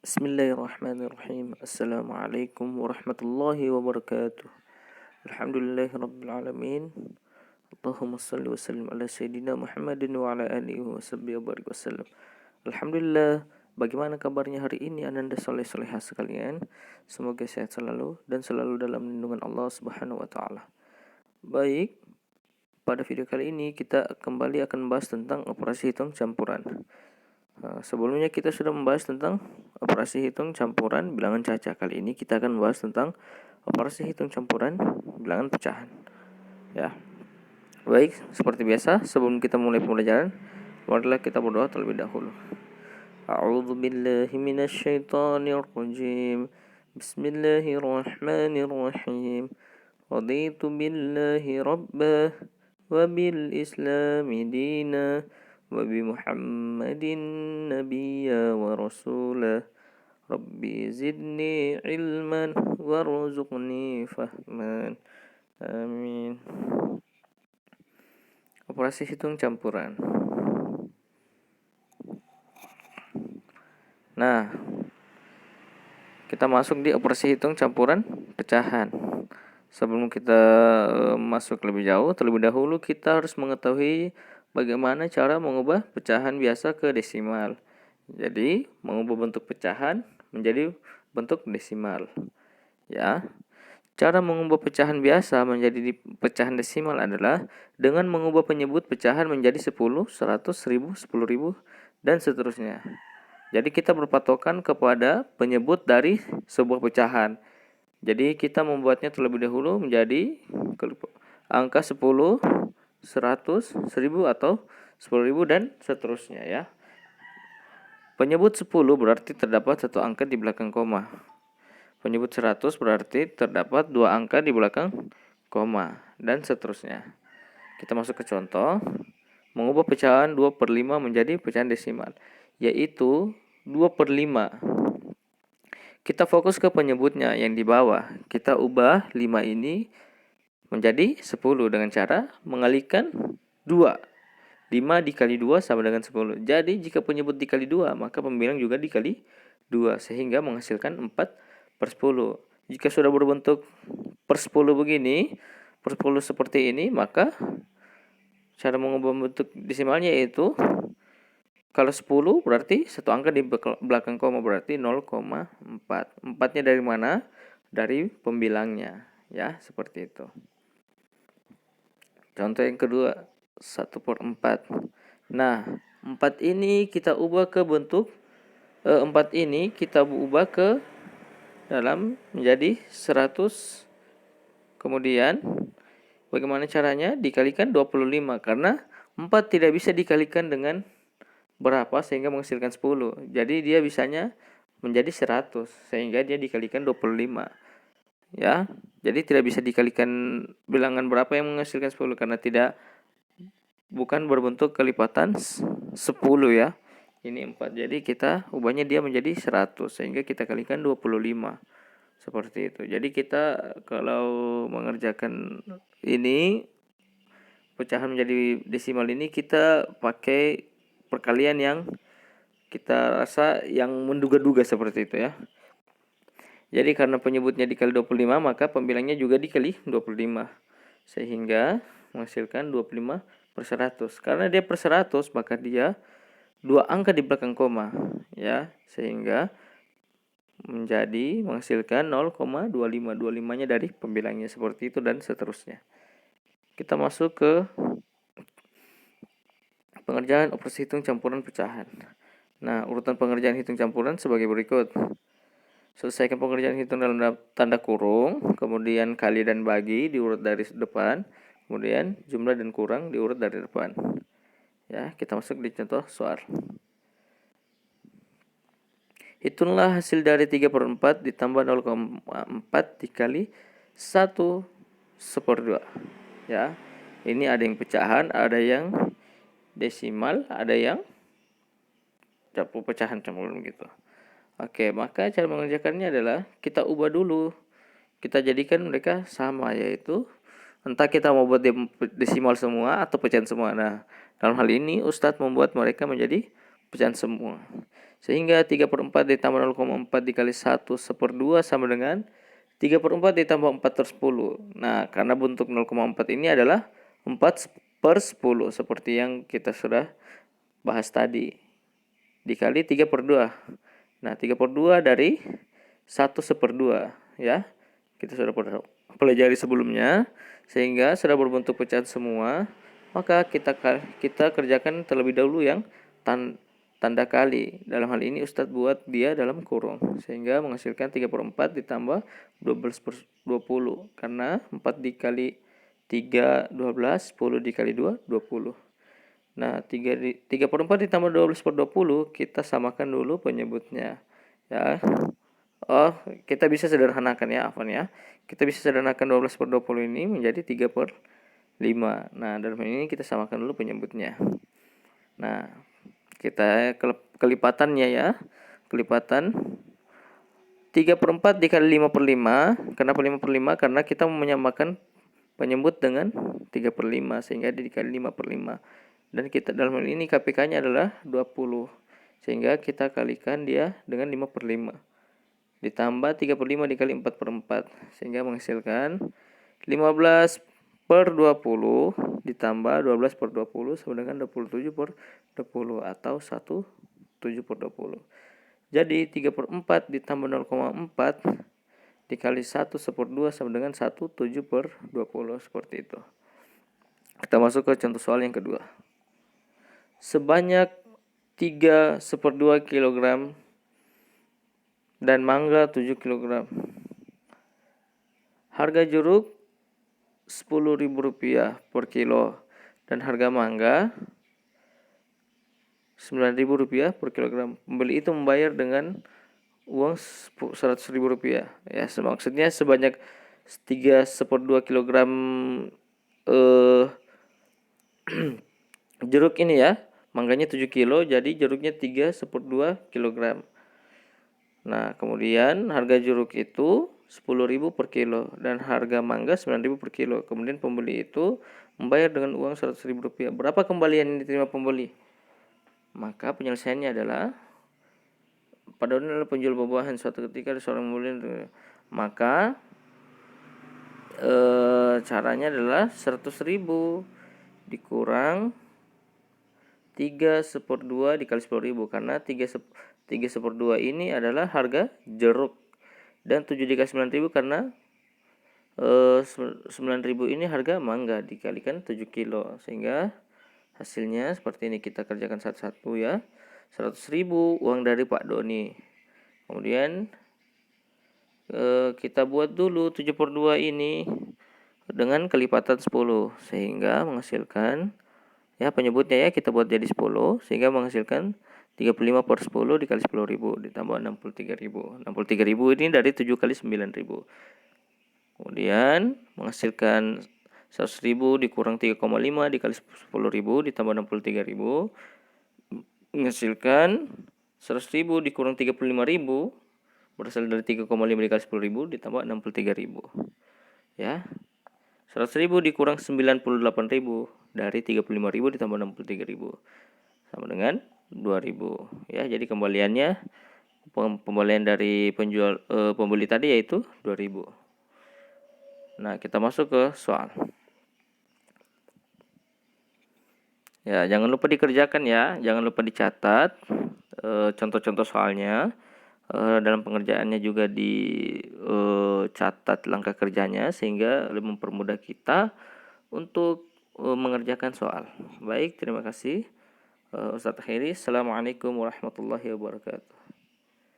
Bismillahirrahmanirrahim. Assalamualaikum warahmatullahi wabarakatuh. Alhamdulillahirabbil alamin. Allahumma shalli wa sallim ala sayyidina Muhammadin wa ala alihi washabbihi wasallam. Alhamdulillah. Bagaimana kabarnya hari ini Ananda soleh-solehah sekalian? Semoga sehat selalu dan selalu dalam lindungan Allah Subhanahu wa taala. Baik, pada video kali ini kita kembali akan membahas tentang operasi hitung campuran. Sebelumnya kita sudah membahas tentang operasi hitung campuran bilangan caca. Kali ini kita akan membahas tentang operasi hitung campuran bilangan pecahan. Ya. Baik, seperti biasa sebelum kita mulai pembelajaran, marilah kita berdoa terlebih dahulu. A'udzu billahi minasyaitonir rajim. Bismillahirrahmanirrahim. Raditu billahi rabbah wa bil islami dina wa bi Muhammadin nabiyya wa rasulah. Rabbi zidni ilman warzuqni fahman. Amin. Operasi hitung campuran. Nah, kita masuk di operasi hitung campuran pecahan. Sebelum kita masuk lebih jauh, terlebih dahulu kita harus mengetahui bagaimana cara mengubah pecahan biasa ke desimal. Jadi, mengubah bentuk pecahan menjadi bentuk desimal. Ya. Cara mengubah pecahan biasa menjadi pecahan desimal adalah dengan mengubah penyebut pecahan menjadi 10, 100, 1000, 10.000 dan seterusnya. Jadi kita berpatokan kepada penyebut dari sebuah pecahan. Jadi kita membuatnya terlebih dahulu menjadi angka 10, 100, 1000 atau 10.000 dan seterusnya ya. Penyebut 10 berarti terdapat satu angka di belakang koma. Penyebut 100 berarti terdapat dua angka di belakang koma dan seterusnya. Kita masuk ke contoh. Mengubah pecahan 2/5 menjadi pecahan desimal, yaitu 2/5. Kita fokus ke penyebutnya yang di bawah. Kita ubah 5 ini menjadi 10 dengan cara mengalikan 2. 5 dikali 2 sama dengan 10. Jadi jika penyebut dikali 2, maka pembilang juga dikali 2. Sehingga menghasilkan 4/10. Jika sudah berbentuk per 10 begini, per 10 seperti ini, maka cara mengubah bentuk desimalnya yaitu kalau 10 berarti satu angka di belakang koma berarti 0,4. 4-nya dari mana? Dari pembilangnya. Ya, seperti itu. Contoh yang kedua, 1/4. Nah, 4 ini kita ubah ke bentuk 4 ini kita ubah ke dalam menjadi 100. Kemudian bagaimana caranya? Dikalikan 25 karena 4 tidak bisa dikalikan dengan berapa sehingga menghasilkan 10. Jadi dia bisanya menjadi 100 sehingga dia dikalikan 25. Ya, jadi tidak bisa dikalikan bilangan berapa yang menghasilkan 10 karena bukan berbentuk kelipatan 10 ya. Ini 4. Jadi kita ubahnya dia menjadi 100 sehingga kita kalikan 25. Seperti itu. Jadi kita kalau mengerjakan ini pecahan menjadi desimal ini kita pakai perkalian yang kita rasa yang menduga-duga seperti itu ya. Jadi karena penyebutnya dikali 25 maka pembilangnya juga dikali 25 sehingga menghasilkan 25/100. Karena dia per 100 maka dia dua angka di belakang koma ya, sehingga menjadi menghasilkan 0,25. 25-nya dari pembilangnya seperti itu dan seterusnya. Kita masuk ke pengerjaan operasi hitung campuran pecahan. Nah, urutan pengerjaan hitung campuran sebagai berikut. Selesaikan pengerjaan hitung dalam tanda kurung, kemudian kali dan bagi diurut dari depan, kemudian jumlah dan kurang diurut dari depan. Ya, kita masuk di contoh soal. Hitunglah hasil dari 3/4 ditambah 0,4 dikali 1/2. Ya, ini ada yang pecahan, ada yang desimal, ada yang pecahan campuran gitu. Oke, maka cara mengerjakannya adalah kita ubah dulu. Kita jadikan mereka sama, yaitu entah kita mau buat desimal semua atau pecahan semua. Nah, dalam hal ini Ustadz membuat mereka menjadi pecahan semua. Sehingga 3/4 ditambah 0,4 dikali 1/2 sama dengan 3/4 ditambah 4/10. Nah, karena bentuk 0,4 ini adalah 4/10 seperti yang kita sudah bahas tadi. Dikali 3/2. Nah, 3/2 dari 1/2 ya. Kita sudah pernah pelajari sebelumnya, sehingga sudah berbentuk pecahan semua. Maka kita kerjakan terlebih dahulu yang tanda kali. Dalam hal ini Ustadz buat dia dalam kurung, sehingga menghasilkan 3/4 ditambah 12/20. Karena 4 dikali 3 12, 10 dikali 2 20. Nah, 3/4 ditambah 12/20 kita samakan dulu penyebutnya. Ya. Oh, kita bisa sederhanakan ya, Afwan ya. Kita bisa sederhanakan 12/20 ini menjadi 3/5. Nah, dalam ini kita samakan dulu penyebutnya. Nah, kita kelipatannya ya. Kelipatan 3/4 dikali 5/5. Kenapa 5/5? Karena kita menyamakan penyebut dengan 3/5 sehingga dikali 5/5. Dan kita dalam hal ini KPK-nya adalah 20. Sehingga kita kalikan dia dengan 5/5. Ditambah 3/5 dikali 4/4. Sehingga menghasilkan 15/20 ditambah 12/20 sama dengan 27/20 atau 17/20. Jadi 3/4 ditambah 0,4 dikali 1/2 sama dengan 17/20 seperti itu. Kita masuk ke contoh soal yang kedua. Sebanyak 3/2 kg dan mangga 7 kg. Harga jeruk Rp10.000 per kilo dan harga mangga Rp9.000 per kilogram. Pembeli itu membayar dengan uang Rp100.000 ya. Maksudnya sebanyak 3/2 kilogram jeruk ini ya. Mangganya 7 kilo, jadi jeruknya 3/2 kilogram. Nah, kemudian harga jeruk itu 10.000 per kilo dan harga mangga 9.000 per kilo. Kemudian pembeli itu membayar dengan uang Rp100.000. Berapa kembalian yang diterima pembeli? Maka penyelesaiannya adalah pada adalah penjual buah-buahan suatu ketika ada seorang pembeli. Maka caranya adalah 100.000 dikurang 3/2 dikali 10.000, karena 3/2 ini adalah harga jeruk dan 7 dikali 9.000 karena 9.000 ini harga mangga dikalikan 7 kilo, sehingga hasilnya seperti ini. Kita kerjakan satu-satu ya. 100.000 uang dari Pak Doni. Kemudian kita buat dulu 7/2 ini dengan kelipatan 10 sehingga menghasilkan ya penyebutnya ya kita buat jadi 10 sehingga menghasilkan 35/10 dikali 10.000 ditambah 63.000. 63.000 ini dari 7 kali 9.000. Kemudian menghasilkan 100.000 dikurang 3,5 dikali 10.000 ditambah 63.000. Menghasilkan 100.000 dikurang 35.000 berasal dari 3,5 dikali 10.000 ditambah 63.000. Ya. 100.000 dikurang 98.000 dari 35.000 ditambah 63.000 sama dengan 2.000 ya. Jadi kembaliannya pembelian dari pembeli tadi yaitu 2.000. Nah, kita masuk ke soal. Ya, jangan lupa dikerjakan ya, jangan lupa dicatat contoh-contoh soalnya. Dalam pengerjaannya juga dicatat langkah kerjanya sehingga lebih mempermudah kita untuk mengerjakan soal. Baik, terima kasih Ustadz Khairi. Assalamualaikum warahmatullahi wabarakatuh.